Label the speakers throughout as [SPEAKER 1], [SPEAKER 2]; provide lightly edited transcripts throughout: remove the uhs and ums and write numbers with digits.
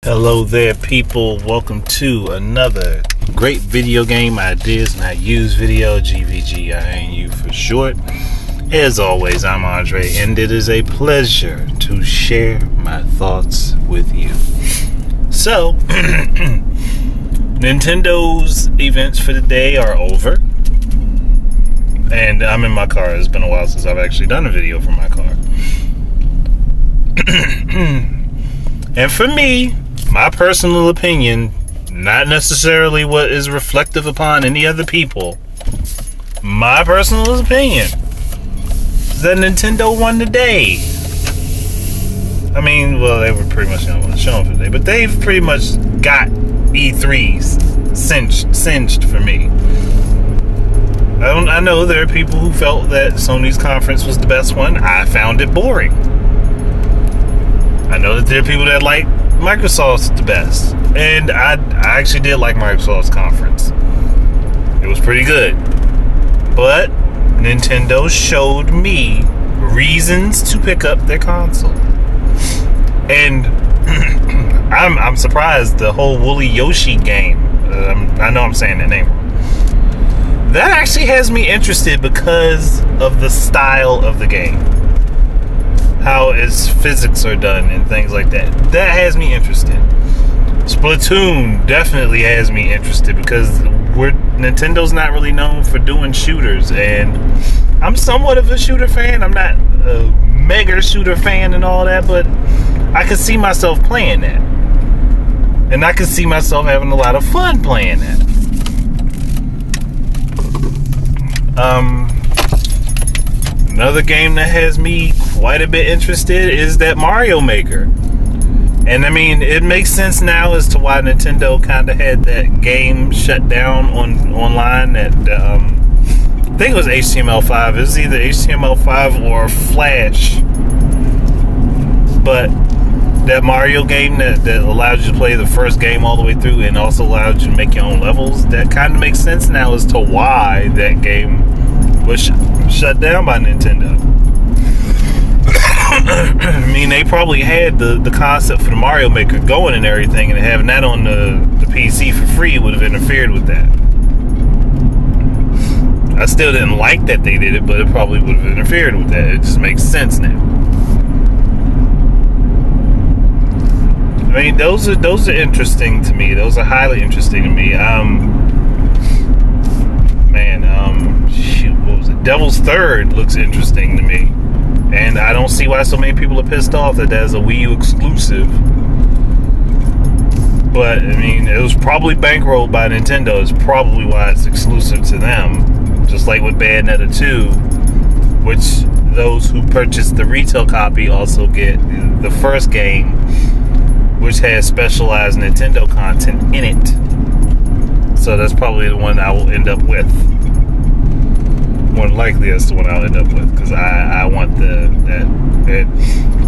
[SPEAKER 1] Hello there, people. Welcome to another great video game ideas not used video, GVGINU for short. As always, I'm Andre, and it is a pleasure to share my thoughts with you. So, Nintendo's events for the day are over, and I'm in my car. It's been a while since I've actually done a video from my car. And for me, my personal opinion, not necessarily what is reflective upon any other people, my personal opinion is that Nintendo won the day. I mean, well, they were pretty much showing for the day, but they've pretty much got E3's cinched for me. I know there are people who felt that Sony's conference was the best one. I found it boring. I know that there are people that like Microsoft's the best, and I actually did like Microsoft's conference. It was pretty good, but Nintendo showed me reasons to pick up their console, and I'm surprised the whole Woolly Yoshi game. I know I'm saying that name wrong. That actually has me interested because of the style of the game. How its physics are done and things like that. That has me interested. Splatoon definitely has me interested because Nintendo's not really known for doing shooters, and I'm somewhat of a shooter fan. I'm not a mega shooter fan and all that, but I can see myself playing that, and I can see myself having a lot of fun playing that. Another game that has me quite a bit interested is that Mario Maker. And I mean, it makes sense now as to why Nintendo kind of had that game shut down online. That I think it was HTML5. It was either HTML5 or Flash. But that Mario game that allowed you to play the first game all the way through and also allowed you to make your own levels, that kind of makes sense now as to why that game was shut down by Nintendo. I mean, they probably had the concept for the Mario Maker going and everything, and having that on the PC for free would have interfered with that. I still didn't like that they did it, but it probably would have interfered with that. It just makes sense now. I mean, those are interesting to me. Those are highly interesting to me. What was it? Devil's Third looks interesting to me, and I don't see why so many people are pissed off that is a Wii U exclusive. But I mean, it was probably bankrolled by Nintendo. It's probably why it's exclusive to them. Just like with Bayonetta 2, which those who purchase the retail copy also get the first game, which has specialized Nintendo content in it. So that's probably the one I will end up with. More than likely, that's the one I'll end up with, because I want that.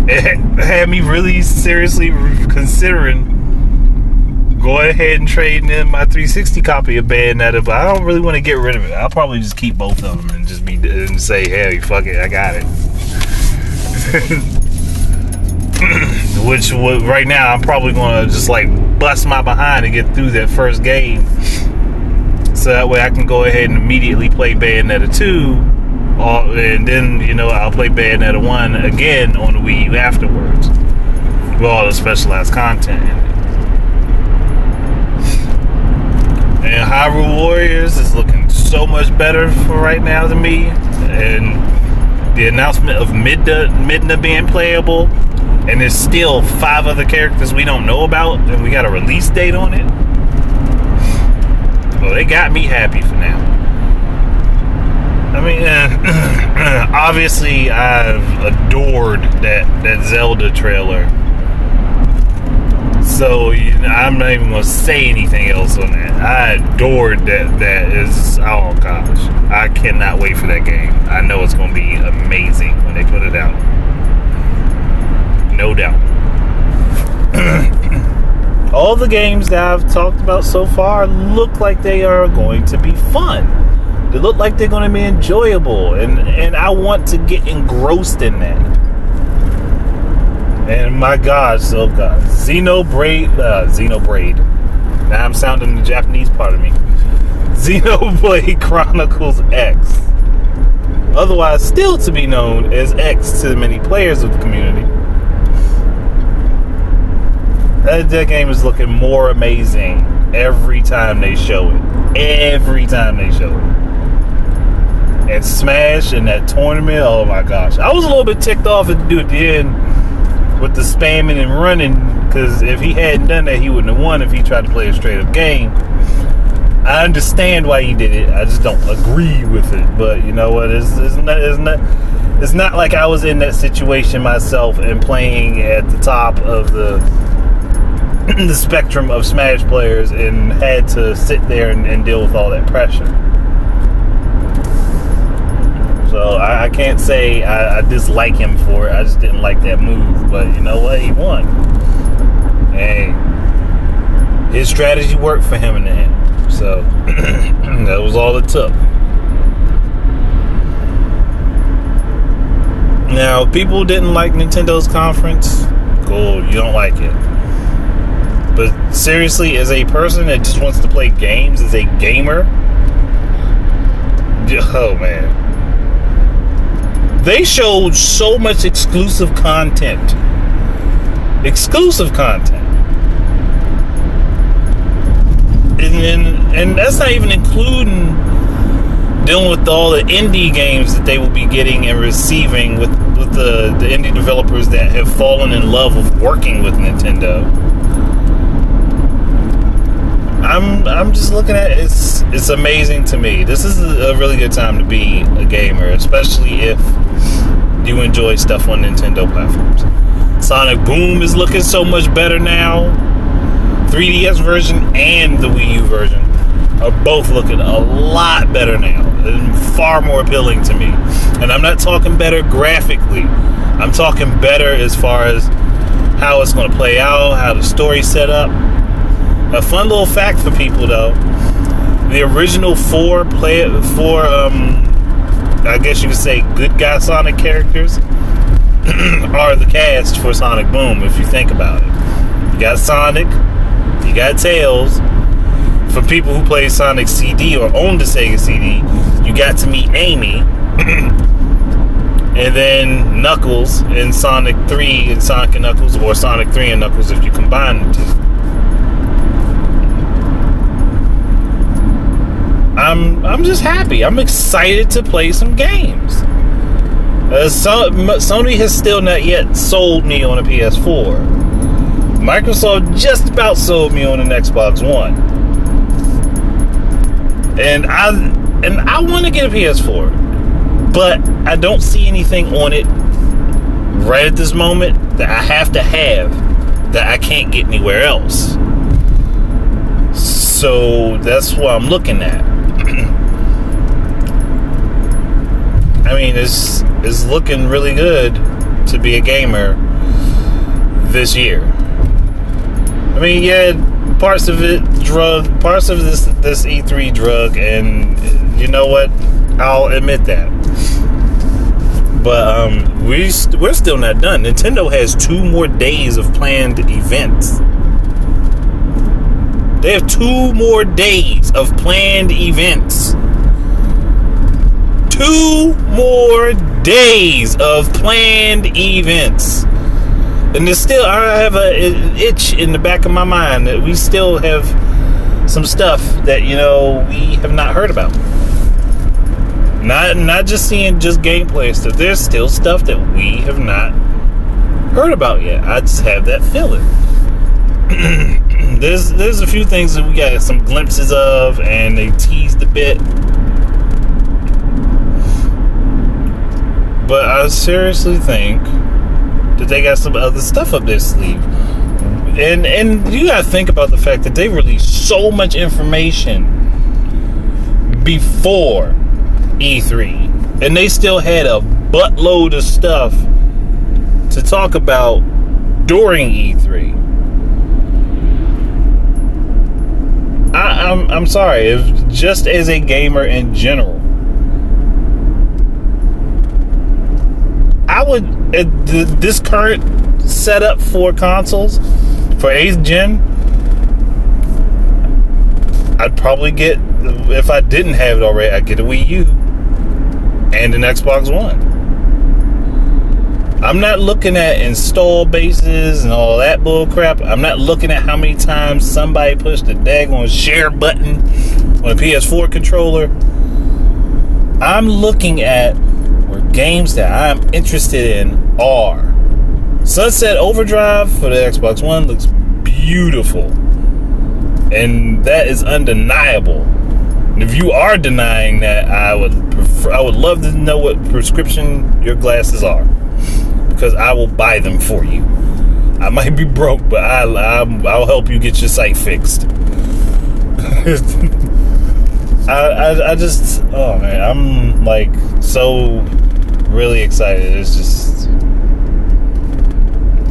[SPEAKER 1] It had me really seriously considering going ahead and trading in my 360 copy of Bayonetta, but I don't really want to get rid of it. I'll probably just keep both of them and just say, hey, fuck it, I got it. Which right now I'm probably going to just like bust my behind to get through that first game, so that way I can go ahead and immediately play Bayonetta 2, and then I'll play Bayonetta 1 again on the Wii U afterwards with all the specialized content in it. And Hyrule Warriors is looking so much better for right now to me, and the announcement of Midna being playable. And there's still 5 other characters we don't know about, and we got a release date on it. Well, they got me happy for now. I mean, obviously, I've adored that Zelda trailer. So I'm not even going to say anything else on that. I adored that. Oh gosh, I cannot wait for that game. I know it's going to be amazing when they put it out. No doubt. All the games that I've talked about so far look like they are going to be fun. They look like they're going to be enjoyable, and I want to get engrossed in that. And my gosh, Xenoblade. Now I'm sounding the Japanese part of me. Xenoblade Chronicles X. Otherwise still to be known as X to many players of the community. That game is looking more amazing every time they show it. And Smash in that tournament, oh my gosh. I was a little bit ticked off at the dude at the end with the spamming and running, because if he hadn't done that, he wouldn't have won if he tried to play a straight up game. I understand why he did it. I just don't agree with it. But you know what? It's not like I was in that situation myself and playing at the top of the spectrum of Smash players and had to sit there and deal with all that pressure. So I can't say I dislike him for it. I just didn't like that move. But you know what? He won. Hey, his strategy worked for him in the end. So that was all it took. Now, people didn't like Nintendo's conference. Cool, you don't like it. But seriously, as a person that just wants to play games, as a gamer, oh man. They showed so much exclusive content. And that's not even including dealing with all the indie games that they will be getting and receiving with the indie developers that have fallen in love with working with Nintendo. I'm just looking at it. It's amazing to me. This is a really good time to be a gamer, especially if you enjoy stuff on Nintendo platforms. Sonic Boom is looking so much better now. 3DS version and the Wii U version are both looking a lot better now and far more appealing to me. And I'm not talking better graphically. I'm talking better as far as how it's going to play out, how the story's set up. A fun little fact for people though: the original four, I guess you could say, good guy Sonic characters are the cast for Sonic Boom. If you think about it, you got Sonic. You got Tails. For people who play Sonic CD or own the Sega CD, you got to meet Amy. And then Knuckles in Sonic 3 and Sonic and Knuckles, or Sonic 3 and Knuckles if you combine the two. I'm just happy. I'm excited to play some games. Sony has still not yet sold me on a PS4. Microsoft just about sold me on an Xbox One. And I want to get a PS4, but I don't see anything on it right at this moment that I have to have that I can't get anywhere else. So that's what I'm looking at. I mean, it's looking really good to be a gamer this year. I mean, yeah, parts of this E3 drug, and you know what? I'll admit that. But we're still not done. Nintendo has 2 more days of planned events. They have 2 more days of planned events. 2 more days of planned events. And there's still, I have an itch in the back of my mind that we still have some stuff that, you know, we have not heard about. Not just seeing just gameplay stuff. There's still stuff that we have not heard about yet. I just have that feeling. There's a few things that we got some glimpses of, and they teased a bit. But I seriously think that they got some other stuff up their sleeve. And you gotta think about the fact that they released so much information before E3, and they still had a buttload of stuff to talk about during E3. I'm sorry, if just as a gamer in general, I would, at this current set up for consoles for 8th gen, I'd probably get, if I didn't have it already, I'd get a Wii U and an Xbox One. I'm not looking at install bases and all that bull crap. I'm not looking at how many times somebody pushed the daggone share button on a PS4 controller. I'm looking at where games that I'm interested in are. Sunset Overdrive for the Xbox One looks beautiful, and that is undeniable. And if you are denying that, I would love to know what prescription your glasses are, because I will buy them for you. I might be broke, but I'll help you get your sight fixed. I just, oh man, I'm like so really excited. It's just,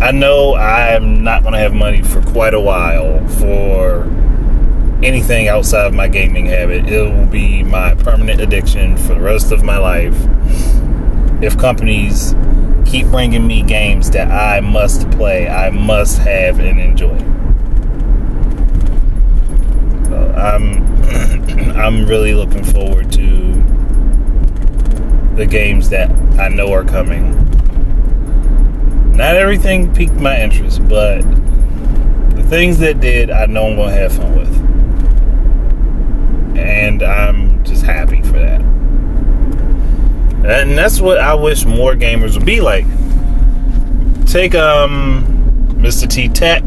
[SPEAKER 1] I know I'm not going to have money for quite a while for anything outside of my gaming habit. It will be my permanent addiction for the rest of my life if companies keep bringing me games that I must play, I must have and enjoy. I'm really looking forward to the games that I know are coming. Not everything piqued my interest, but the things that did, I know I'm going to have fun with. And I'm just happy for that. And that's what I wish more gamers would be like. Take Mr. T Tech.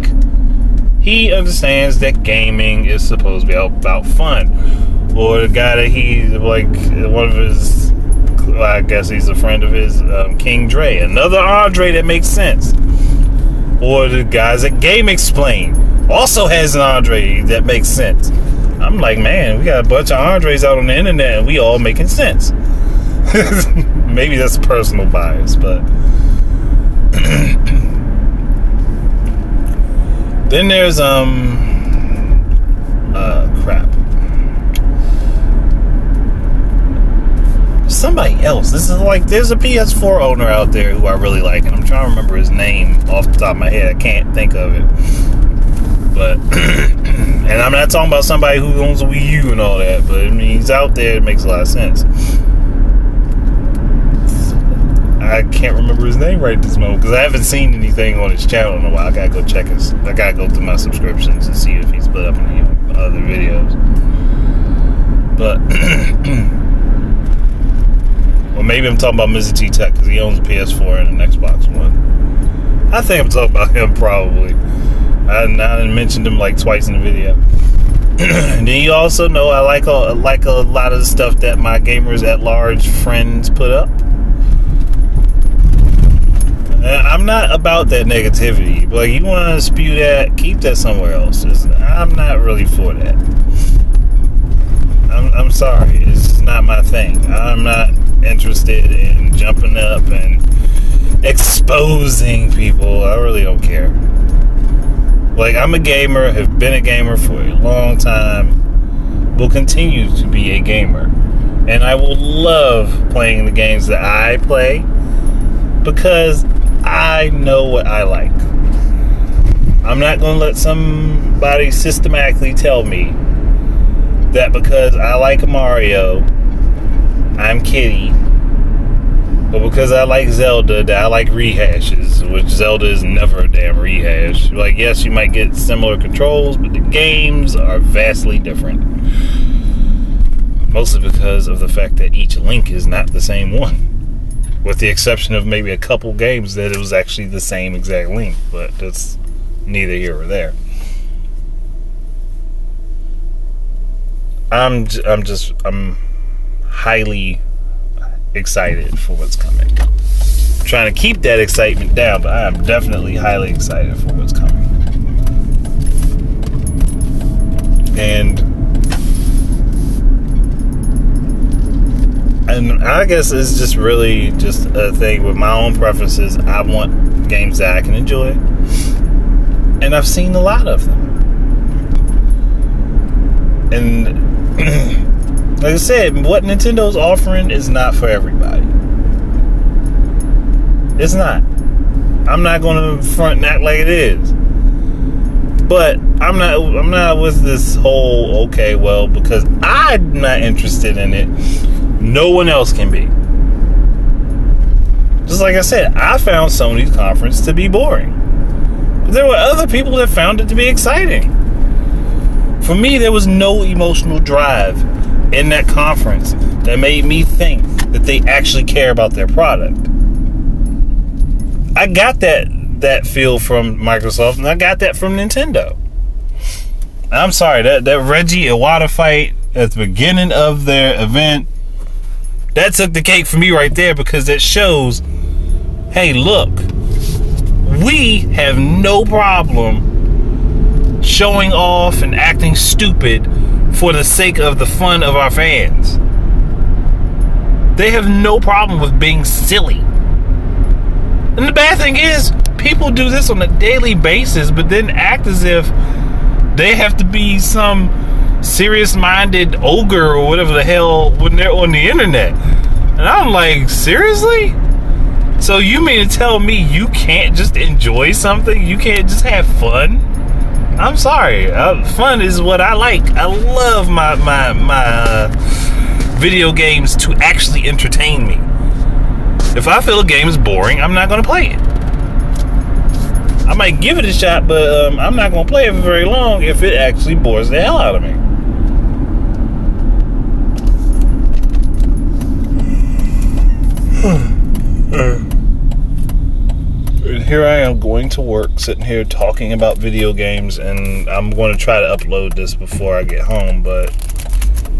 [SPEAKER 1] He understands that gaming is supposed to be about fun. Or the guy that he, like, one of his, I guess he's a friend of his, King Dre. Another Andre that makes sense. Or the guys at Game Explain also has an Andre that makes sense. I'm like, man, we got a bunch of Andres out on the internet and we all making sense. Maybe that's a personal bias, but then there's crap. Somebody else. This is like, there's a PS4 owner out there who I really like, and I'm trying to remember his name off the top of my head. I can't think of it. But and I'm not talking about somebody who owns a Wii U and all that, but I mean, he's out there. It makes a lot of sense. I can't remember his name right this moment because I haven't seen anything on his channel in a while. I gotta go check his. I gotta go through my subscriptions and see if he's put up any other videos. But well, maybe I'm talking about Mr. T Tech because he owns a PS4 and an Xbox One. I think I'm talking about him probably. I mentioned him like twice in the video. And then you also know I like a lot of the stuff that my gamers at large friends put up. I'm not about that negativity. Like, you want to spew that, keep that somewhere else. I'm not really for that. I'm sorry. It's just not my thing. I'm not interested in jumping up and exposing people. I really don't care. Like, I'm a gamer, have been a gamer for a long time, will continue to be a gamer. And I will love playing the games that I play because I know what I like. I'm not going to let somebody systematically tell me that because I like Mario, I'm kiddie. But because I like Zelda, that I like rehashes, which Zelda is never a damn rehash. Like, yes, you might get similar controls, but the games are vastly different. Mostly because of the fact that each Link is not the same one. With the exception of maybe a couple games that it was actually the same exact Link. But that's neither here or there. I'm highly excited for what's coming. I'm trying to keep that excitement down, but I am definitely highly excited for what's coming. And I guess it's just really just a thing with my own preferences. I want games that I can enjoy, and I've seen a lot of them. And like I said, what Nintendo's offering is not for everybody. It's not. I'm not going to front and act like it is. But I'm not with this whole, okay, well, because I'm not interested in it, no one else can be. Just like I said, I found Sony's conference to be boring. But there were other people that found it to be exciting. For me, there was no emotional drive in that conference that made me think that they actually care about their product. I got that feel from Microsoft, and I got that from Nintendo. I'm sorry, that Reggie Iwata fight at the beginning of their event, that took the cake for me right there, because that shows, hey, look, we have no problem showing off and acting stupid for the sake of the fun of our fans. They have no problem with being silly. And the bad thing is, people do this on a daily basis, but then act as if they have to be some serious-minded ogre or whatever the hell when they're on the internet. And I'm like, seriously? So you mean to tell me you can't just enjoy something? You can't just have fun? I'm sorry. Fun is what I like. I love my video games to actually entertain me. If I feel a game is boring, I'm not going to play it. I might give it a shot, but I'm not going to play it for very long if it actually bores the hell out of me. Here I am going to work, sitting here talking about video games, and I'm going to try to upload this before I get home, but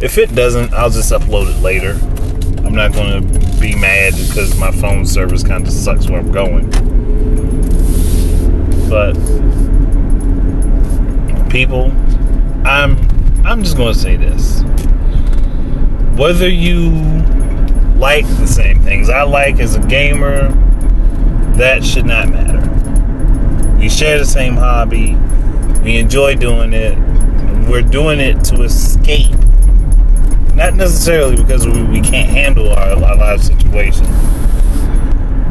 [SPEAKER 1] if it doesn't, I'll just upload it later. I'm not going to be mad because my phone service kind of sucks where I'm going. But people, I'm just going to say this. Whether you like the same things I like as a gamer, that should not matter. We share the same hobby. We enjoy doing it. We're doing it to escape. Not necessarily because we can't handle our life situation,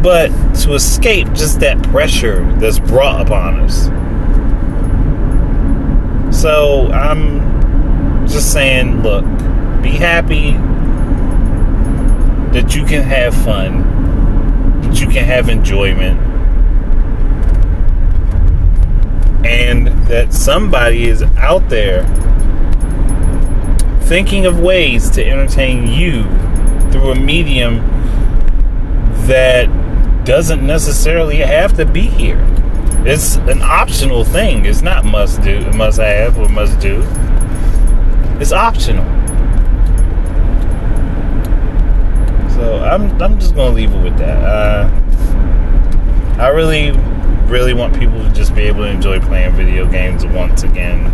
[SPEAKER 1] but to escape just that pressure that's brought upon us. So I'm just saying, look, be happy that you can have fun, that you can have enjoyment, and that somebody is out there thinking of ways to entertain you through a medium that doesn't necessarily have to be here. It's an optional thing. It's not must have or must do. It's optional. So I'm just gonna leave it with that. I really want people to just be able to enjoy playing video games once again,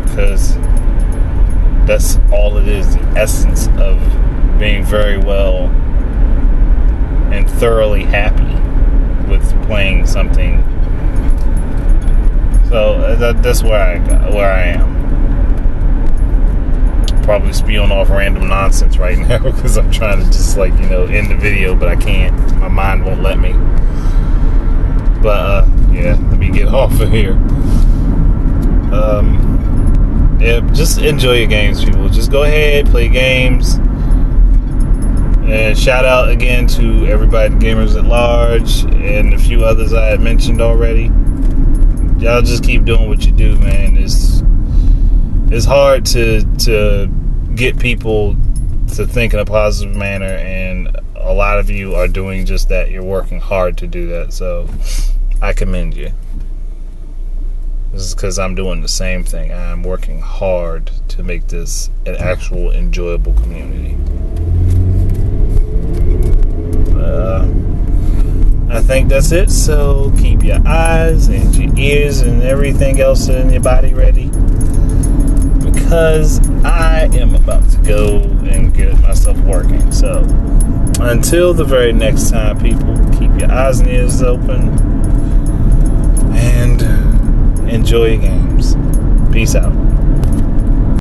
[SPEAKER 1] because that's all it is, the essence of being very well and thoroughly happy with playing something. So that's where I am. Probably spewing off random nonsense right now because I'm trying to just end the video, but I can't. My mind won't let me. But yeah, let me get off of here. Yeah, just enjoy your games, people. Just go ahead, play games. And shout out again to everybody, gamers at large, and a few others I had mentioned already. Y'all just keep doing what you do, man. It's hard to get people to think in a positive manner, and a lot of you are doing just that. You're working hard to do that, so I commend you. This is because I'm doing the same thing. I'm working hard to make this an actual enjoyable community. I think that's it. So keep your eyes and your ears and everything else in your body ready, because I am about to go and get myself working. So until the very next time, people, keep your eyes and ears open and enjoy your games. Peace out.